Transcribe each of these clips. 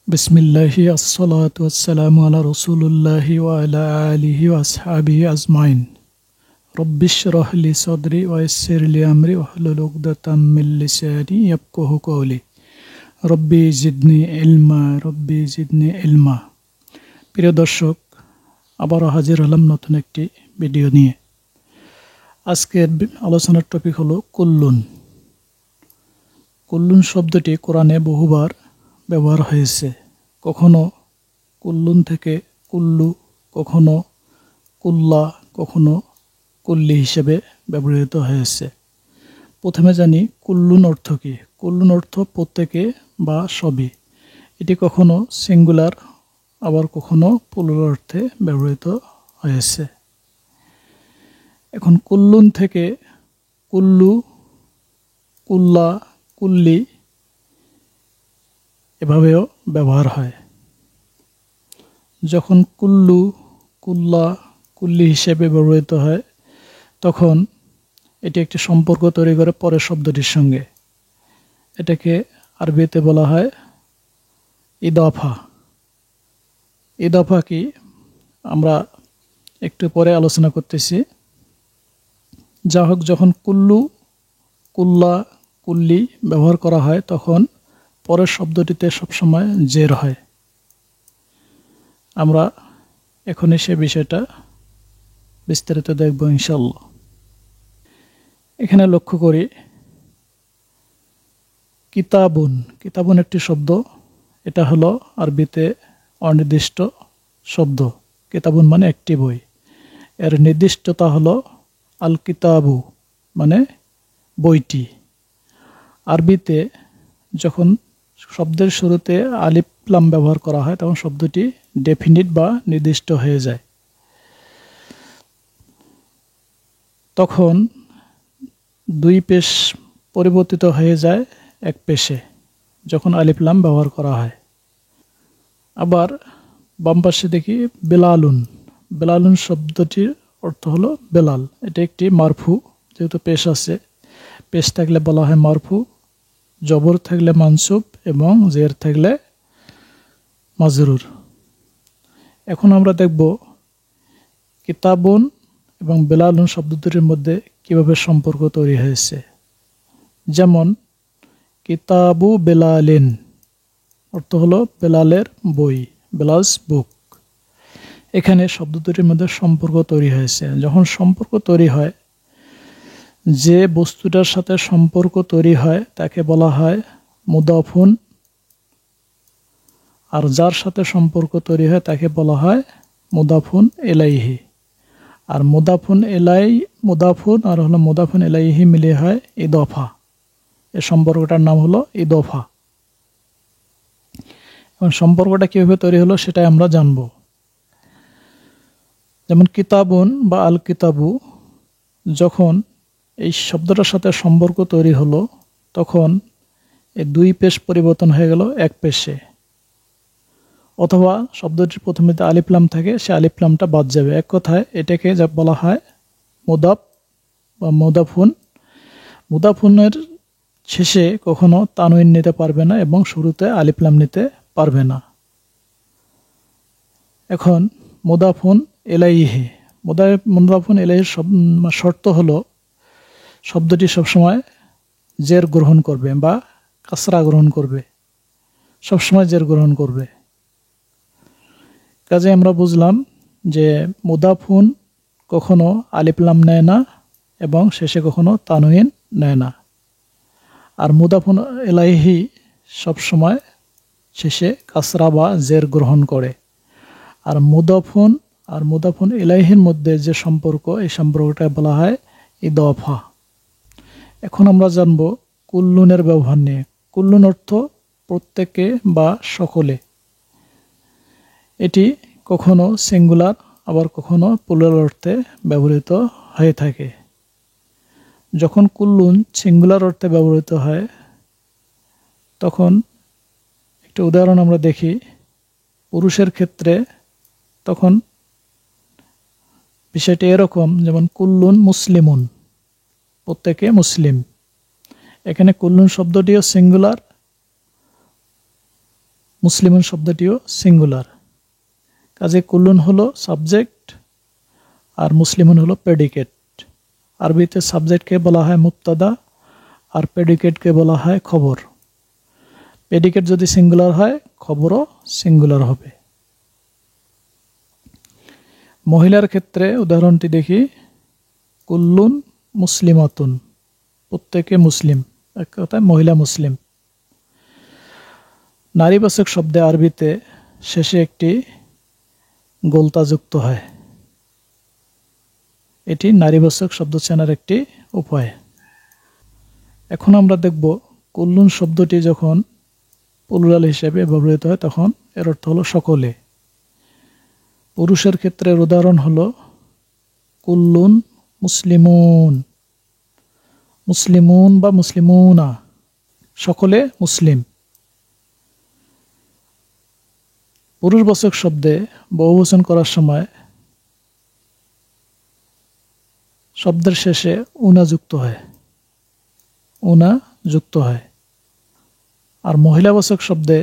বিসমিল্লাহি আসসালাতু ওয়াসসালামু আলা রাসূলিল্লাহি ওয়া আলা আলিহি ওয়া আসহাবিহি আজমাইন। রব্বিশরাহ লি সাদরি ওয়া ইয়াসসির লি আমরি ওয়াহলুল উকদাতাম মিন লিসানি ইয়াফকাহু কওলি। রব্বি জিদনি ইলমা। প্রিয় দর্শক, আবারও হাজির হলাম নতুন একটি ভিডিও নিয়ে। আজকের আলোচনার টপিক হলো কুল্লুন। কুল্লুন শব্দটি কোরআনে বহুবার ব্যবহার হয়েছে। কখনো কুল্লুন থেকে কুল্লু, কখনো কুল্লা, কখনো কুল্লি হিসেবে ব্যবহৃত হয়েছে। প্রথমে জানি কুল্লুন অর্থ কী। কুল্লুন অর্থ প্রত্যেকে বা সবই। এটি কখনো সিঙ্গুলার, আবার কখনো প্লুরাল অর্থে ব্যবহৃত হয়েছে। এখন কুল্লুন থেকে কুল্লু, কুল্লা, কুল্লি এভাবেও ব্যবহার হয়। যখন কুল্লু, কুল্লা, কুল্লি হিসেবে ব্যবহৃত হয় তখন এটি একটি সম্পর্ক তৈরি করে পরের শব্দটির সঙ্গে। এটাকে আরবিতে বলা হয় ইদাফা। ইদাফা কি আমরা একটু পরে আলোচনা করতেছি। যা হোক, যখন কুল্লু, কুল্লা, কুল্লি ব্যবহার করা হয় তখন পরের শব্দটিতে সবসময় জের হয়। আমরা এখনই সে বিষয়টা বিস্তারিত দেখব ইনশাআল্লাহ। এখানে লক্ষ্য করি কিতাবুন। কিতাবুন একটি শব্দ। এটা হলো আরবিতে অনির্দিষ্ট শব্দ। কিতাবুন মানে একটি বই। এর নির্দিষ্টতা হলো আল কিতাবু মানে বইটি। আরবিতে যখন শব্দের শুরুতে আলিফ লাম ব্যবহার করা হয় তখন শব্দটি ডেফিনিট বা নির্দিষ্ট হয়ে যায়। তখন দুই পেশ পরিবর্তিত হয়ে যায় এক পেশে যখন আলিফ লাম ব্যবহার করা হয়। আবার বাম পাশে দেখি বেলালুন। বেলালুন শব্দটির অর্থ হলো বেলাল। এটা একটি মারফু, যেহেতু পেশ আছে। পেশ থাকলে বলা হয় মারফু, জবর থাকলে মানসুব এবং জের থাকলে মাজরুর। এখন আমরা দেখব কিতাবুন এবং বেলালুন শব্দ দুটির মধ্যে কিভাবে সম্পর্ক তৈরি হয়েছে। যেমন কিতাবু বেলালিন অর্থ হলো বেলালের বই, বেলালস বুক। এখানে শব্দ দুটির মধ্যে সম্পর্ক তৈরি হয়েছে। যখন সম্পর্ক তৈরি হয়, যে বস্তুটার সাথে সম্পর্ক তৈরি হয় তাকে বলা হয় মুদাফুন, আর যার সাথে সম্পর্ক তৈরি হয় তাকে বলা হয় মুদাফুন ইলাইহি। আর মুদাফুন আর হলো মুদাফুন ইলাইহি মিলে হয় ইদফা। এই সম্পর্কটার নাম হলো ইদফা। এবং সম্পর্কটা কিভাবে তৈরি হলো সেটাই আমরা জানব। যেমন কিতাবুন বা আল কিতাবু, যখন এই শব্দটার সাথে সম্পর্ক তৈরি হলো তখন এই দুই পেশ পরিবর্তন হয়ে গেল এক পেশে। অথবা শব্দটির প্রথমে আলিফ লাম থাকে, সে আলিফ লামটা বাদ যাবে। এক কথায় এটাকে যা বলা হয় মুদাফ বা মুদাফুন। মুদাফুনের শেষে কখনো তানউইন নিতে পারবে না এবং শুরুতে আলিফ লাম নিতে পারবে না। এখন মুদাফুন ইলাইহি। মুদাফুন ইলাইহির শর্ত হলো শব্দটি সবসময় জের গ্রহণ করবে বা কাসরা গ্রহণ করবে, সবসময় জের গ্রহণ করবে। কাজে আমরা বুঝলাম যে মুদাফুন কখনো আলিফ লাম নেয় না এবং শেষে কখনো তানউইন নেয় না। আর মুদাফুন ইলাইহি সবসময় শেষে কাসরা বা জের গ্রহণ করে। আর মুদাফুন ইলাইহির মধ্যে যে সম্পর্ক, এই সম্পর্কটা বলা হয় ইদফা। এখন আমরা জানব কুল্লুনের ব্যবহার নিয়ে। কুল্লুন অর্থ প্রত্যেকে বা সকলে। এটি কখনো সিঙ্গুলার আবার কখনো প্লুরাল অর্থে ব্যবহৃত হয়ে থাকে। যখন কুল্লুন সিঙ্গুলার অর্থে ব্যবহৃত হয় তখন একটা উদাহরণ আমরা দেখি। পুরুষের ক্ষেত্রে তখন বিষয়টি এরকম, যেমন কুল্লুন মুসলিমুন, প্রত্যেকে মুসলিম। এখানে কুল্লুন শব্দটিও সিঙ্গুলার মুসলিমুন শব্দটিও সিঙ্গুলার। কাজে কুল্লুন হলো সাবজেক্ট আর মুসলিমুন হলো প্রেডিকেট। আরবিতে সাবজেক্টকে বলা হয় মুবতাদা আর প্রেডিকেটকে বলা হয় খবর। প্রেডিকেট যদি সিঙ্গুলার হয়, খবরও সিঙ্গুলার হবে। মহিলার ক্ষেত্রে উদাহরণটি দেখি। কুল্লুন মুসলিমাতুন, প্রত্যেকে মুসলিম, এক কথায় মহিলা মুসলিম। নারীবাচক শব্দে আরবিতে শেষে একটি গোলতা যুক্ত হয়। এটি নারীবাচক শব্দ চেনার একটি উপায়। এখন আমরা দেখব কুল্লুন শব্দটি যখন প্লুরাল হিসেবে ব্যবহৃত হয় তখন এর অর্থ হলো সকলে। পুরুষের ক্ষেত্রে উদাহরণ হলো কুল্লুন মুসলিমুন, মুসলিমুন বা মুসলিমুনা, সকলে মুসলিম। পুরুষবাচক শব্দে বহুবচন করার সময় শব্দের শেষে উনা যুক্ত হয়, উনা যুক্ত হয়। আর মহিলাবাচক শব্দে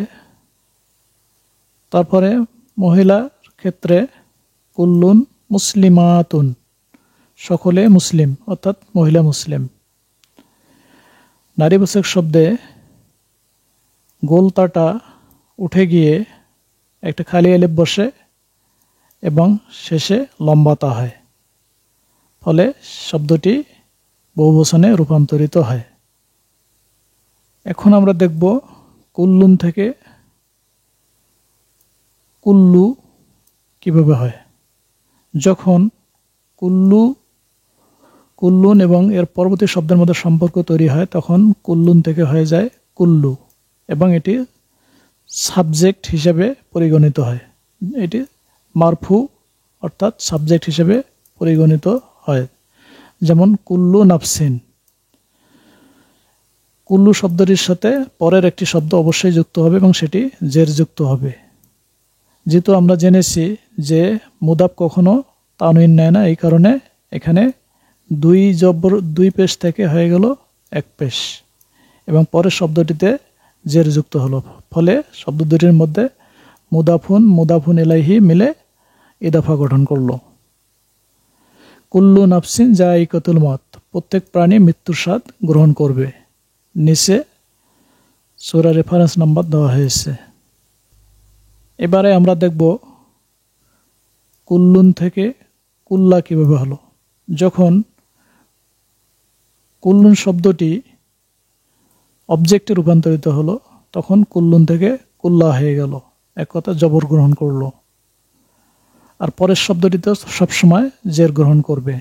তারপরে মহিলার ক্ষেত্রে কুল্লুন মুসলিমাতুন, সকলে মুসলিম, অর্থাৎ মহিলা মুসলিম। নারীবাচক শব্দে গোলতাটা উঠে গিয়ে একটা খালি আলিফ বসে এবং শেষে লম্বাতা হয়, ফলে শব্দটি বহুবচনে রূপান্তরিত হয়। এখন আমরা দেখব কুল্লুন থেকে কুল্লু কিভাবে হয়। যখন কুল্লুন এবং এর পরবর্তী শব্দের মধ্যে সম্পর্ক তৈরি হয় তখন কুল্লুন থেকে হয়ে যায় কুল্লু এবং এটি সাবজেক্ট হিসেবে পরিগণিত হয়। এটি মারফু অর্থাৎ সাবজেক্ট হিসেবে পরিগণিত হয়। যেমন কুল্লু নাফসিন, কুল্লু শব্দটির সাথে পরের একটি শব্দ অবশ্যই যুক্ত হবে এবং সেটি জের যুক্ত হবে। যেহেতু আমরা জেনেছি যে মুদাফ কখনো তানউইন নেয় না, এই কারণে এখানে দুই পেশ থেকে হয়ে গেল এক পেশ এবং পরের শব্দটিতে জের যুক্ত হলো, ফলে শব্দ দুটির মধ্যে মুদাফুন ইলাইহি মিলে ইদাফা গঠন করলো। কুল্লু নাফসিন যায়িকাতুল মউত, প্রত্যেক প্রাণী মৃত্যুর স্বাদ গ্রহণ করবে। নিচে সূরা রেফারেন্স নাম্বার দেওয়া হয়েছে। এবারে আমরা দেখব কুল্লুন থেকে কুল্লা কিভাবে হলো। যখন কুল্লুন শব্দটি অবজেক্টে রূপান্তরিত হলো তখন কুল্লুন থেকে কুল্লা হয়ে গেল, এক কথা জবর গ্রহণ করলো। আর পরের শব্দটিতে সবসময় জের গ্রহণ করবে।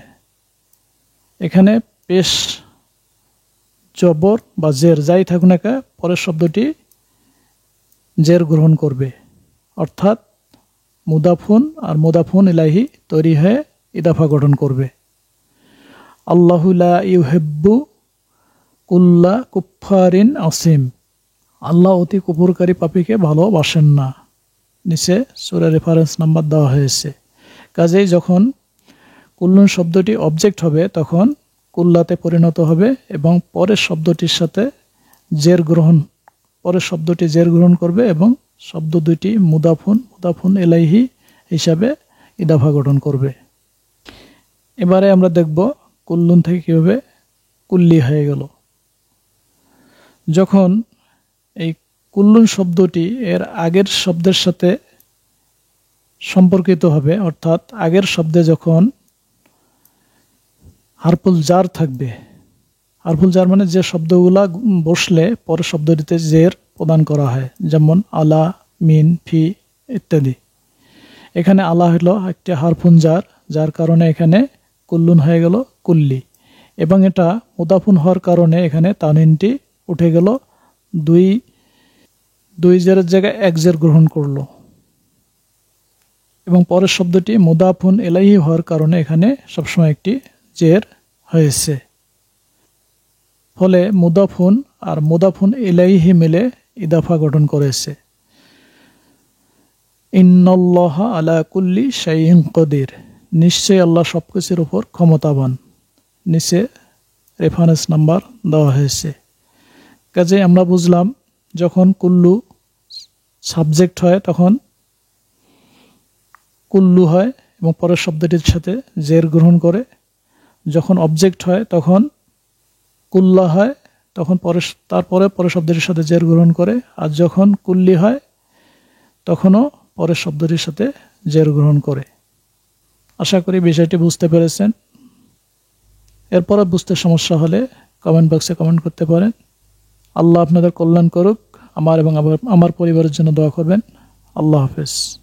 এখানে পেশ, জবর বা জের যাই থাকুক না কেন, পরের শব্দটি জের গ্রহণ করবে, অর্থাৎ মুদাফুন আর মুদাফুন ইলাইহি তৈরি হয়ে ইদাফা গঠন করবে। আল্লাহু লা ইউহিব্বু কুল্লা কুফফারিন আসিম, আল্লাহ অতি কুফরকারী পাপীকে ভালোবাসেন না। নিচে সূরা রেফারেন্স নাম্বার দেওয়া হয়েছে। কাজেই যখন কুল্লুন শব্দটি অবজেক্ট হবে তখন কুল্লাতে পরিণত হবে এবং পরের শব্দটির সাথে পরের শব্দটি জের গ্রহণ করবে এবং শব্দ দুইটি মুদাফুন ইলাইহি হিসাবে ইদাফা গঠন করবে। এবারে আমরা দেখব কুল্লুন থেকে কিভাবে কুল্লি হয়ে গেল। যখন এই কুল্লুন শব্দটি এর আগের শব্দের সাথে সম্পর্কিত হবে, অর্থাৎ আগের শব্দে যখন হারফুল জার থাকবে, হারফুল জার মানে যে শব্দগুলা বসলে পরের শব্দটিতে জের প্রদান করা হয়, যেমন আলা, মিন, ফি ইত্যাদি। এখানে আলা হলো একটি হারফুন জার, যার কারণে এখানে কুল্লুন হয়ে গেল কুল্লি এবং এটা মুদাফুন হওয়ার কারণে এখানে তানউইনটি উঠে গেল, দুই জেরের জায়গায় এক জের গ্রহণ করলো এবং পরের শব্দটি মুদাফুন ইলাইহি হওয়ার কারণে এখানে সবসময় একটি জের হয়েছে, ফলে মুদাফুন আর মুদাফুন ইলাইহি মিলে ইদাফা গঠন করেছে। ইন্নাল্লাহা আলা কুল্লি শাইইন কদির, নিশ্চয়ই আল্লাহ সবকিছুর উপর ক্ষমতাবান। নিচে রেফারেন্স নাম্বার দেওয়া হয়েছে। কাজে আমরা বুঝলাম যখন কুল্লু সাবজেক্ট হয় তখন কুল্লু হয় এবং পরের শব্দটির সাথে জের গ্রহণ করে। যখন অবজেক্ট হয় তখন কুল্লা হয়, তখন তারপরে পরের শব্দটির সাথে জের গ্রহণ করে। আর যখন কুল্লি হয় তখনও পরের শব্দটির সাথে জের গ্রহণ করে। আশা করি বিষয়টি বুঝতে পেরেছেন। এরপরে বুঝতে সমস্যা হলে কমেন্ট বক্সে কমেন্ট করতে পারেন। আল্লাহ আপনাদের কল্যাণ করুক। আমার এবং আমার পরিবারের জন্য দোয়া করবেন। আল্লাহ হাফেজ।